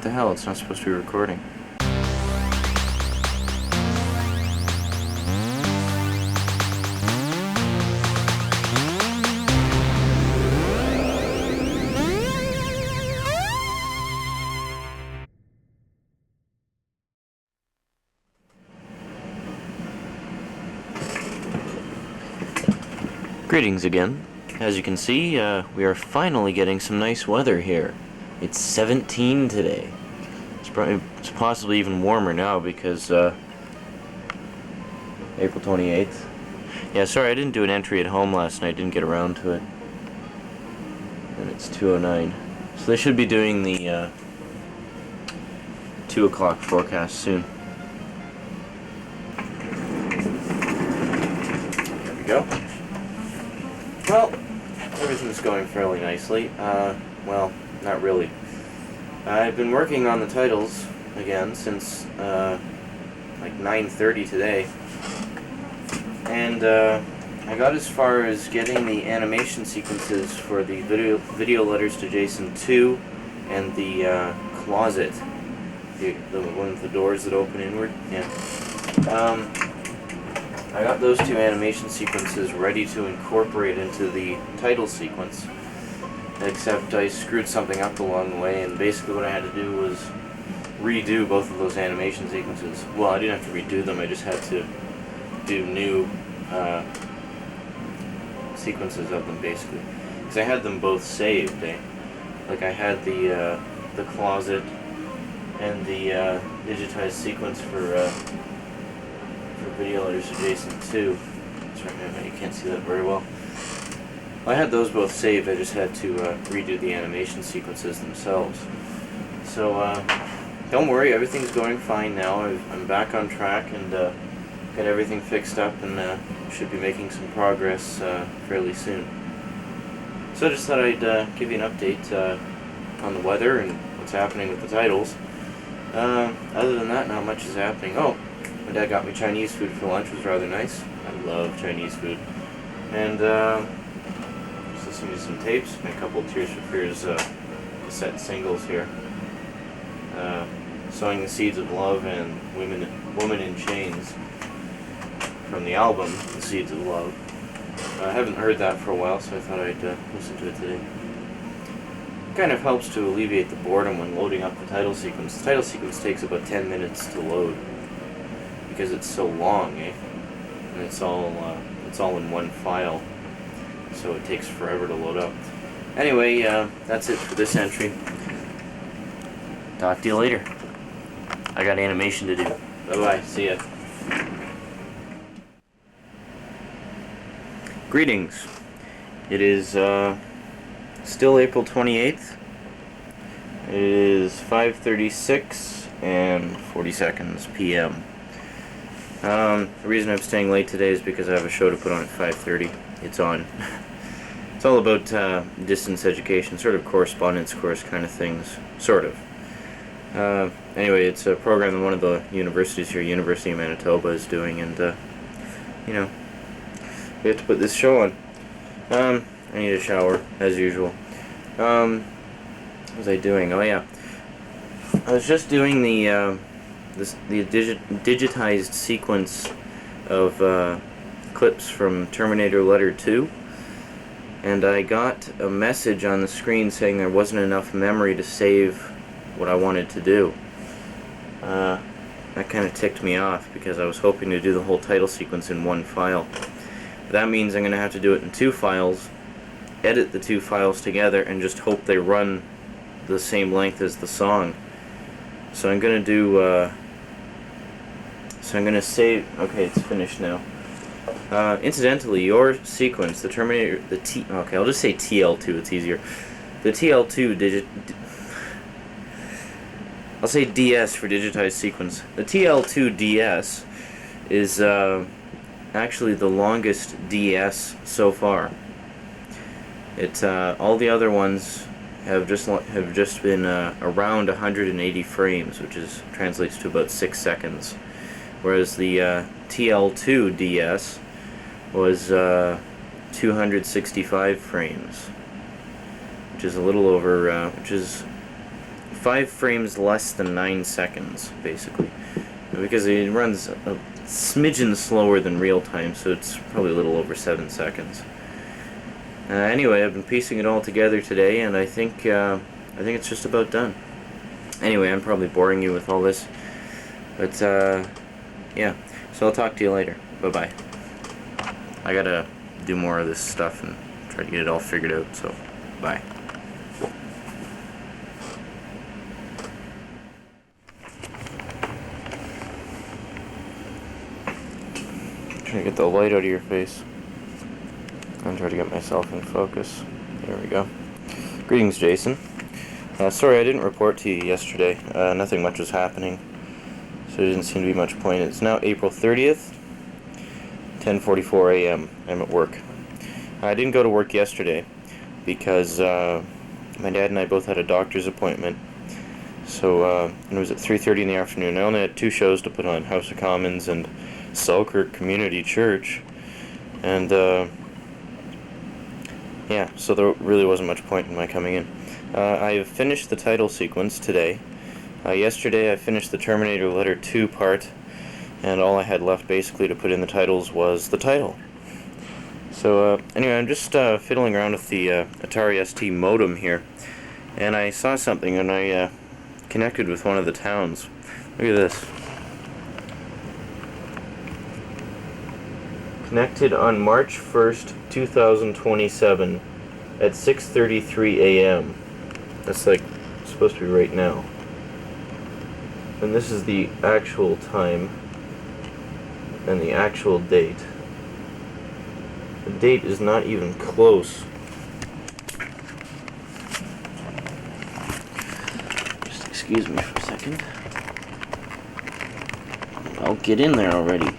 the hell? It's not supposed to be recording. Greetings again. As you can see, we are finally getting some nice weather here. It's 17 today. It's possibly even warmer now because April 28th. Yeah, sorry, I didn't do an entry at home last night. Didn't get around to it. And it's 2:09. So they should be doing the 2 o'clock forecast soon. There we go. Well, everything's going fairly nicely. Well, not really. I've been working on the titles again since like 9:30 today, and I got as far as getting the animation sequences for the video letters to Jason 2 and the closet, the one with the doors that open inward. Yeah. I got those two animation sequences ready to incorporate into the title sequence, except I screwed something up along the way, and basically what I had to do was redo both of those animation sequences. Well, I didn't have to redo them, I just had to do new sequences of them, basically. Because I had them both saved, eh? Like I had the closet and the digitized sequence for video letters to Jason 2. Sorry, you can't see that very well. I had those both saved, I just had to redo the animation sequences themselves. So, don't worry, everything's going fine now. I'm back on track and got everything fixed up, and should be making some progress fairly soon. So I just thought I'd give you an update on the weather and what's happening with the titles. Other than that, not much is happening. Oh, my dad got me Chinese food for lunch. It was rather nice. I love Chinese food. And just listening to some tapes, and a couple of Tears for Fears cassette singles here. Sowing the Seeds of Love and Woman in Chains from the album The Seeds of Love. I haven't heard that for a while, so I thought I'd listen to it today. It kind of helps to alleviate the boredom when loading up the title sequence. The title sequence takes about 10 minutes to load because it's so long, eh? And it's all in one file, so it takes forever to load up. Anyway, that's it for this entry. Talk to you later. I got animation to do. Bye-bye. See ya. Greetings. It is still April 28th. It is 5:36 and 40 seconds p.m. The reason I'm staying late today is because I have a show to put on at 5:30. It's on. It's all about distance education, sort of correspondence course kind of things, sort of. Anyway, it's a program that one of the universities here, University of Manitoba, is doing, and you know, we have to put this show on. I need a shower, as usual. What was I doing? Oh yeah, I was just doing the digitized sequence of clips from Terminator Letter 2, and I got a message on the screen saying there wasn't enough memory to save what I wanted to do. That kind of ticked me off because I was hoping to do the whole title sequence in one file. But that means I'm going to have to do it in two files, edit the two files together, and just hope they run the same length as the song. So I'm going to do so I'm going to save. Okay, it's finished now. Incidentally, your sequence, the Terminator, okay, I'll just say TL2, it's easier. The TL2 I'll say DS for digitized sequence. The TL2 DS is actually the longest DS so far. It's all the other ones have just been around 180 frames, which translates to about 6 seconds. Whereas the TL2 DS was 265 frames, which is a little over, which is 5 frames less than 9 seconds, basically. Because it runs a smidgen slower than real time, so it's probably a little over 7 seconds. Anyway, I've been piecing it all together today, and I think it's just about done. Anyway, I'm probably boring you with all this, but yeah. So I'll talk to you later. Bye-bye. I gotta do more of this stuff and try to get it all figured out, so bye. Trying to get the light out of your face. I'm trying to get myself in focus. There we go. Greetings, Jason. Sorry I didn't report to you yesterday. Nothing much was happening, so there didn't seem to be much point. It's now April 30th, 10:44 a.m. I'm at work. I didn't go to work yesterday because my dad and I both had a doctor's appointment. So it was at 3:30 in the afternoon. I only had 2 shows to put on, House of Commons and Selkirk Community Church. And yeah, so there really wasn't much point in my coming in. I have finished the title sequence today. Yesterday I finished the Terminator Letter 2 part, and all I had left basically to put in the titles was the title. So anyway, I'm just fiddling around with the Atari ST modem here, and I saw something, and I connected with one of the towns. Look at this. Connected on March 1st, 2027 at 6:33 a.m. That's like supposed to be right now. And this is the actual time and the actual date. The date is not even close. Just excuse me for a second. I'll get in there already.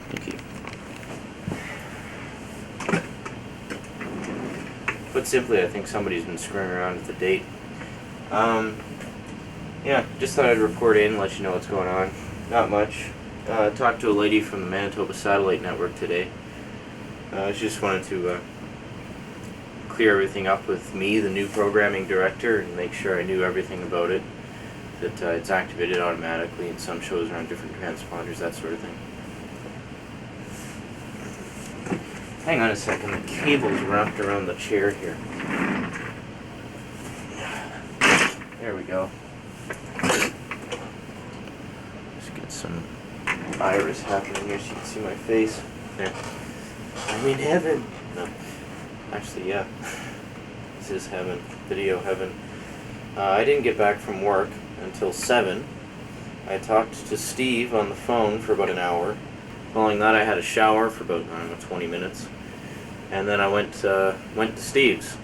Thank you. Put simply, I think somebody's been screwing around with the date. Yeah, just thought I'd report in, let you know what's going on. Not much. Talked to a lady from the Manitoba Satellite Network today. She just wanted to clear everything up with me, the new programming director, and make sure I knew everything about it. That it's activated automatically, and some shows are on different transponders, that sort of thing. Hang on a second, the cable's wrapped around the chair here. There we go. Just get some iris happening here so you can see my face. There. I'm in heaven. No. Actually, yeah. This is heaven. Video heaven. I didn't get back from work until 7. I talked to Steve on the phone for about an hour. Following that, I had a shower for about, I don't know, 20 minutes. And then I went to Steve's.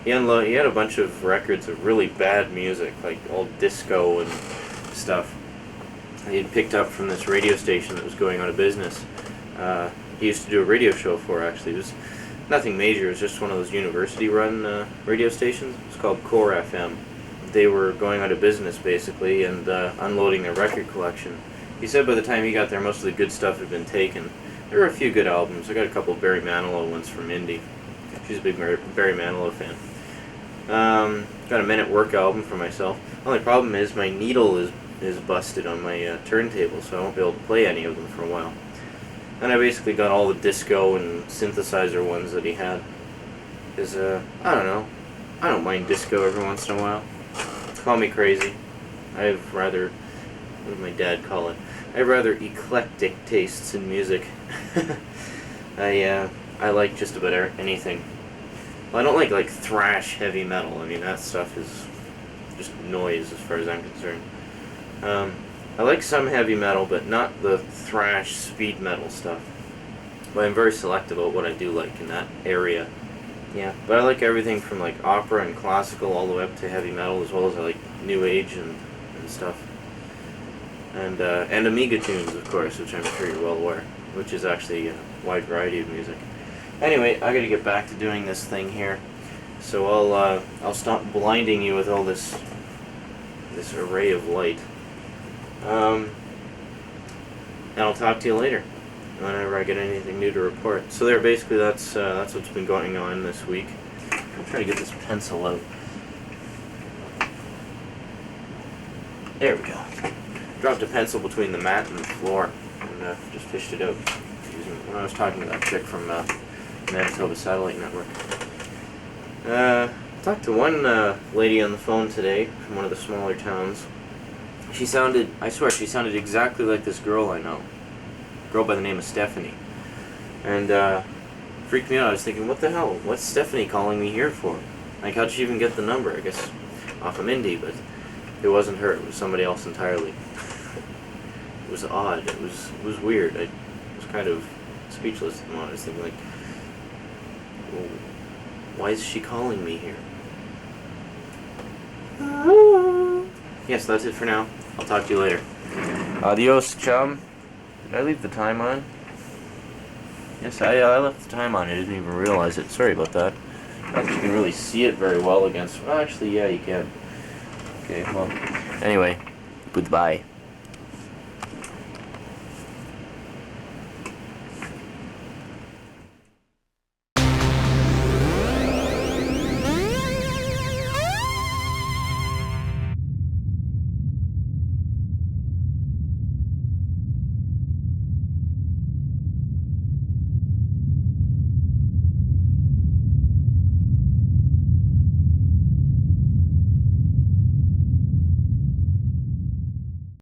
He had a bunch of records of really bad music, like old disco and stuff. He had picked up from this radio station that was going out of business. He used to do a radio show for, actually. It was nothing major. It was just one of those university-run radio stations. It was called Core FM. They were going out of business, basically, and unloading their record collection. He said by the time he got there, most of the good stuff had been taken. There were a few good albums. I got a couple of Barry Manilow ones from Indy. She's a big Barry Manilow fan. Got a Men at Work album for myself. The only problem is my needle is busted on my turntable, so I won't be able to play any of them for a while. And I basically got all the disco and synthesizer ones that he had. Because, I don't know. I don't mind disco every once in a while. Call me crazy. I have rather, what did my dad call it? I have rather eclectic tastes in music. I like just about anything. Well, I don't like thrash heavy metal. I mean, that stuff is just noise as far as I'm concerned. I like some heavy metal, but not the thrash speed metal stuff. But I'm very selective about what I do like in that area. Yeah, but I like everything from like opera and classical all the way up to heavy metal, as well as I like new age and stuff. And Amiga tunes, of course, which I'm sure you're well aware, which is actually a wide variety of music. Anyway, I gotta get back to doing this thing here, so I'll stop blinding you with all this array of light. And I'll talk to you later, whenever I get anything new to report. So there, basically, that's what's been going on this week. I'm trying to get this pencil out. There we go. Dropped a pencil between the mat and the floor, and just fished it out. When I was talking to that chick from Manitoba Satellite Network. Talked to one lady on the phone today from one of the smaller towns. She sounded, I swear, she sounded exactly like this girl I know. A girl by the name of Stephanie. And freaked me out. I was thinking, what the hell? What's Stephanie calling me here for? Like, how'd she even get the number? I guess off of Mindy, but it wasn't her. It was somebody else entirely. It was odd. It was weird. I was kind of speechless at the moment. I was thinking, like, well, why is she calling me here? Yes, that's it for now. I'll talk to you later. Adios, chum. Did I leave the time on? Yes, I left the time on. I didn't even realize it. Sorry about that. I don't think you can really see it very well against... Well, actually, yeah, you can. Okay, well... Anyway, goodbye.